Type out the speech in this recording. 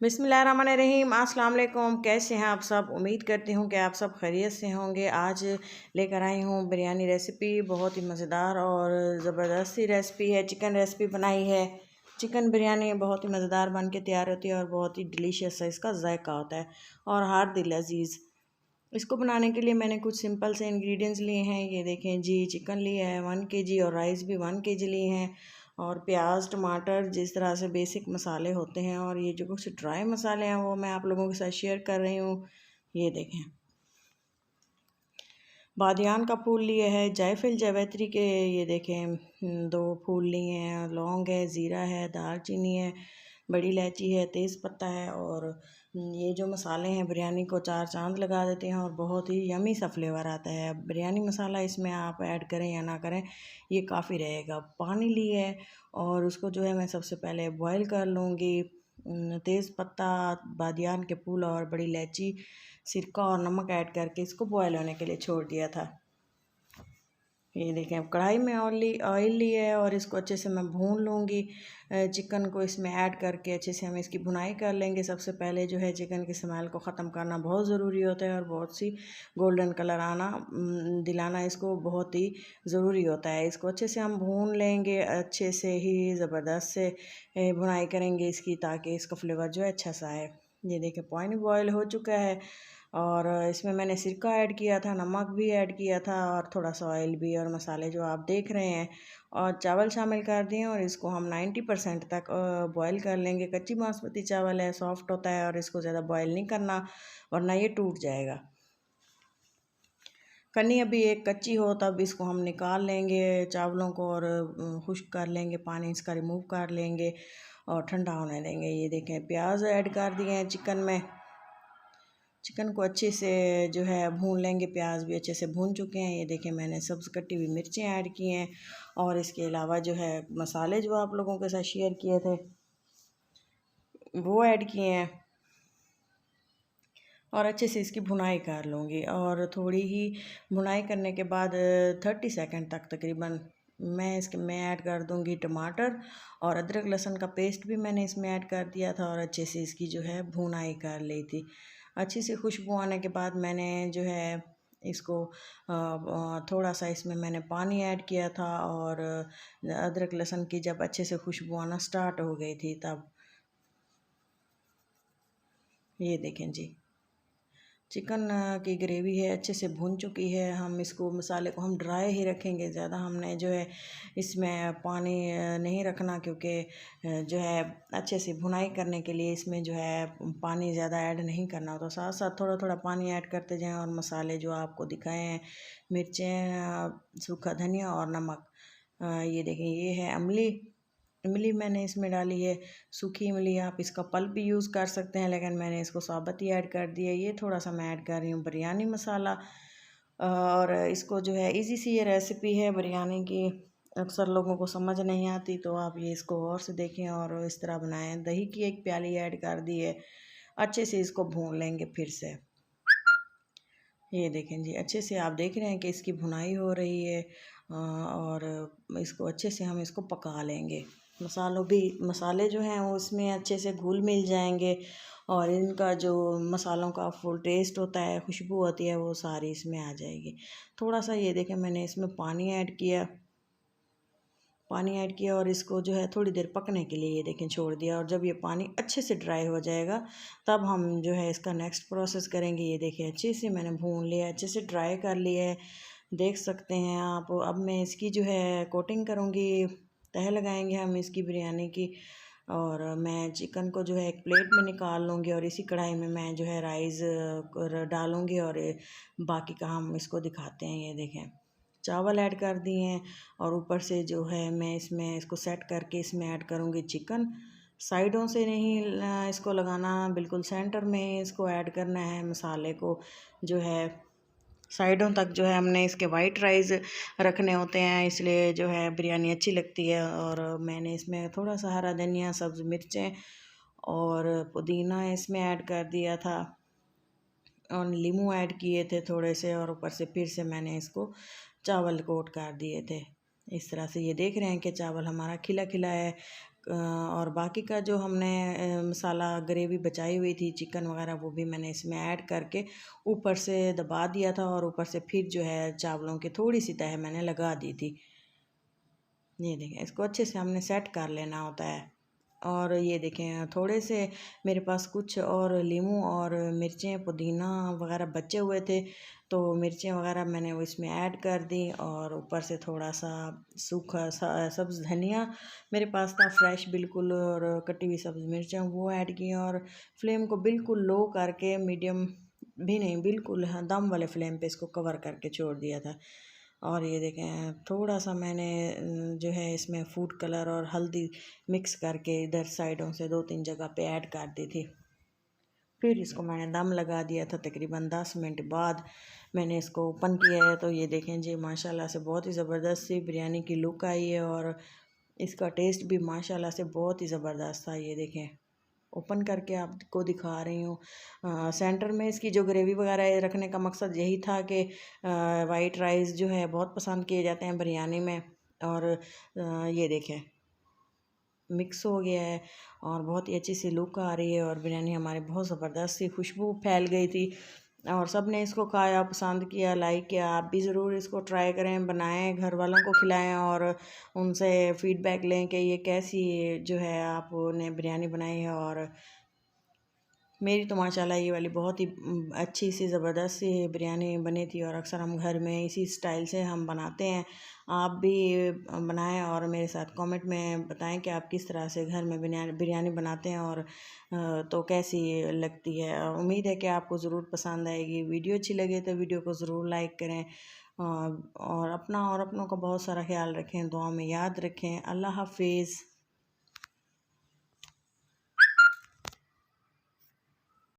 बिस्मिल्लाहिर्रहमानिर्रहीम। अस्सलाम वालेकुम। कैसे हैं आप सब? उम्मीद करती हूँ कि आप सब खैरियत से होंगे। आज लेकर आई हूँ बिरयानी रेसिपी। बहुत ही मज़ेदार और ज़बरदस्त सी रेसिपी है। चिकन रेसिपी बनाई है। चिकन बिरयानी बहुत ही मज़ेदार बन के तैयार होती है और बहुत ही डिलीशियस है इसका जायका होता है और हार दिल अजीज़। इसको बनाने के लिए मैंने कुछ सिंपल से इंग्रेडिएंट्स लिए हैं। ये देखें जी, चिकन लिया है 1 kg और राइस भी 1 kg लिए हैं और प्याज टमाटर जिस तरह से बेसिक मसाले होते हैं। और ये जो कुछ ड्राई मसाले हैं वो मैं आप लोगों के साथ शेयर कर रही हूँ। ये देखें, बादियान का फूल लिए है, जायफल जावित्री के ये देखें 2 फूल लिए हैं, लौंग है, ज़ीरा है, दालचीनी है, बड़ी इलायची है, तेज़ पत्ता है। और ये जो मसाले हैं बिरयानी को 4 चांद लगा देते हैं और बहुत ही यमी सा फ्लेवर आता है। अब बिरयानी मसाला इसमें आप ऐड करें या ना करें, ये काफ़ी रहेगा। पानी लिए है और उसको जो है मैं सबसे पहले बॉयल कर लूँगी। तेज़ पत्ता, बादियान के फूल और बड़ी इलायची, सिरका और नमक ऐड करके इसको बॉयल होने के लिए छोड़ दिया था। ये देखें, अब कढ़ाई में ऑयल लिया है और इसको अच्छे से मैं भून लूँगी। चिकन को इसमें ऐड करके अच्छे से हम इसकी भुनाई कर लेंगे। सबसे पहले जो है चिकन की स्मेल को ख़त्म करना बहुत ज़रूरी होता है और बहुत सी गोल्डन कलर दिलाना इसको बहुत ही ज़रूरी होता है। इसको अच्छे से हम भून लेंगे, अच्छे से ही ज़बरदस्त से भुनाई करेंगे इसकी, ताकि इसका फ्लेवर जो है अच्छा सा आए। ये देखिए, पानी बॉयल हो चुका है और इसमें मैंने सिरका ऐड किया था, नमक भी ऐड किया था और थोड़ा सा ऑयल भी, और मसाले जो आप देख रहे हैं, और चावल शामिल कर दिए और इसको हम 90% तक बॉयल कर लेंगे। कच्ची बासमती चावल है, सॉफ्ट होता है और इसको ज़्यादा बॉयल नहीं करना वरना ये टूट जाएगा। कनी अभी एक कच्ची हो तब इसको हम निकाल लेंगे चावलों को और खुश्क कर लेंगे, पानी इसका रिमूव कर लेंगे और ठंडा होने देंगे। ये देखें, प्याज ऐड कर दिए हैं चिकन में। चिकन को अच्छे से जो है भून लेंगे, प्याज भी अच्छे से भून चुके हैं। ये देखें, मैंने सब्ज़ कटी हुई मिर्चें ऐड की हैं और इसके अलावा जो है मसाले जो आप लोगों के साथ शेयर किए थे वो ऐड किए हैं और अच्छे से इसकी भुनाई कर लूँगी। और थोड़ी ही भुनाई करने के बाद 30 सेकंड तक तकरीबन मैं ऐड कर दूँगी टमाटर और अदरक लहसुन का पेस्ट भी मैंने इसमें ऐड कर दिया था और अच्छे से इसकी जो है भुनाई कर ली थी। अच्छी सी खुशबू आने के बाद मैंने जो है इसको थोड़ा सा इसमें मैंने पानी ऐड किया था और अदरक लहसुन की जब अच्छे से खुशबू आना स्टार्ट हो गई थी तब ये देखें जी, चिकन की ग्रेवी है अच्छे से भुन चुकी है। हम इसको मसाले को हम ड्राई ही रखेंगे, ज़्यादा हमने जो है इसमें पानी नहीं रखना, क्योंकि जो है अच्छे से भुनाई करने के लिए इसमें जो है पानी ज़्यादा ऐड नहीं करना। तो साथ साथ थोड़ा थोड़ा पानी ऐड करते जाएं और मसाले जो आपको दिखाए हैं, मिर्चें, सूखा धनिया और नमक, ये देखें, ये है अमली। इमली मैंने इसमें डाली है, सूखी इमली। आप इसका पल्प भी यूज़ कर सकते हैं, लेकिन मैंने इसको साबुत ही ऐड कर दिया। ये थोड़ा सा मैं ऐड कर रही हूँ बिरयानी मसाला। और इसको जो है इजी सी ये रेसिपी है बिरयानी की, अक्सर लोगों को समझ नहीं आती, तो आप ये इसको गौर से देखें और इस तरह बनाएं। दही की 1 प्याली ऐड कर दी है। अच्छे से इसको भून लेंगे फिर से। ये देखें जी, अच्छे से आप देख रहे हैं कि इसकी भुनाई हो रही है और इसको अच्छे से हम इसको पका लेंगे। मसाले जो हैं वो इसमें अच्छे से घुल मिल जाएंगे और इनका जो मसालों का फुल टेस्ट होता है, खुशबू होती है, वो सारी इसमें आ जाएगी। थोड़ा सा ये देखें, मैंने इसमें पानी ऐड किया और इसको जो है थोड़ी देर पकने के लिए ये देखें छोड़ दिया। और जब ये पानी अच्छे से ड्राई हो जाएगा तब हम जो है इसका नेक्स्ट प्रोसेस करेंगे। ये देखिए, अच्छे से मैंने भून लिया, अच्छे से ड्राई कर लिया है, देख सकते हैं आप। अब मैं इसकी जो है कोटिंग करूँगी, तह लगाएंगे हम इसकी बिरयानी की। और मैं चिकन को जो है एक प्लेट में निकाल लूँगी और इसी कढ़ाई में मैं जो है राइस डालूँगी और बाकी का हम इसको दिखाते हैं। ये देखें, चावल ऐड कर दिए हैं और ऊपर से जो है मैं इसमें इसको सेट करके इसमें ऐड करूँगी चिकन। साइडों से नहीं इसको लगाना, बिल्कुल सेंटर में इसको ऐड करना है। मसाले को जो है साइडों तक जो है हमने इसके वाइट राइस रखने होते हैं, इसलिए जो है बिरयानी अच्छी लगती है। और मैंने इसमें थोड़ा सा हरा धनिया, सब्ज़ मिर्चें और पुदीना इसमें ऐड कर दिया था और नींबू ऐड किए थे थोड़े से, और ऊपर से फिर से मैंने इसको चावल कोट कर दिए थे। इस तरह से ये देख रहे हैं कि चावल हमारा खिला खिला है, और बाकी का जो हमने मसाला ग्रेवी बचाई हुई थी चिकन वगैरह वो भी मैंने इसमें ऐड करके ऊपर से दबा दिया था और ऊपर से फिर जो है चावलों की थोड़ी सी तह मैंने लगा दी थी। ये देखें, इसको अच्छे से हमने सेट कर लेना होता है। और ये देखें थोड़े से मेरे पास कुछ और लीमू और मिर्चें पुदीना वगैरह बचे हुए थे, तो मिर्चें वगैरह मैंने वो इसमें ऐड कर दी और ऊपर से थोड़ा सा सूखा सब्ज़ धनिया मेरे पास था फ्रेश बिल्कुल, और कटी हुई सब्ज़ मिर्चें वो ऐड की और फ्लेम को बिल्कुल लो करके, मीडियम भी नहीं बिल्कुल हाँ दम वाले फ्लेम पे इसको कवर करके छोड़ दिया था। और ये देखें थोड़ा सा मैंने जो है इसमें फूड कलर और हल्दी मिक्स करके इधर साइडों से 2-3 जगह पे ऐड कर दी थी। फिर इसको मैंने दम लगा दिया था। तकरीबन 10 मिनट बाद मैंने इसको ओपन किया है, तो ये देखें जी माशाल्लाह से बहुत ही ज़बरदस्त सी बिरयानी की लुक आई है और इसका टेस्ट भी माशाल्लाह से बहुत ही ज़बरदस्त था। ये देखें ओपन करके आपको दिखा रही हूँ। सेंटर में इसकी जो ग्रेवी वगैरह रखने का मकसद यही था कि वाइट राइस जो है बहुत पसंद किए जाते हैं बिरयानी में, और ये देखें मिक्स हो गया है और बहुत ही अच्छी सी लुक आ रही है और बिरयानी हमारी बहुत ज़बरदस्त सी खुशबू फैल गई थी और सब ने इसको खाया, पसंद किया, लाइक किया। आप भी ज़रूर इसको ट्राई करें, बनाएं, घर वालों को खिलाएं और उनसे फ़ीडबैक लें कि ये कैसी जो है आपने बिरयानी बनाई है। और मेरी तो माशाल्लाह ये वाली बहुत ही अच्छी सी ज़बरदस्त सी बिरयानी बनी थी और अक्सर हम घर में इसी स्टाइल से हम बनाते हैं। आप भी बनाएं और मेरे साथ कमेंट में बताएं कि आप किस तरह से घर में बिरयानी बनाते हैं और तो कैसी लगती है। उम्मीद है कि आपको ज़रूर पसंद आएगी। वीडियो अच्छी लगे तो वीडियो को ज़रूर लाइक करें और अपना और अपनों का बहुत सारा ख्याल रखें, दुआ में याद रखें। अल्लाह हाफिज़।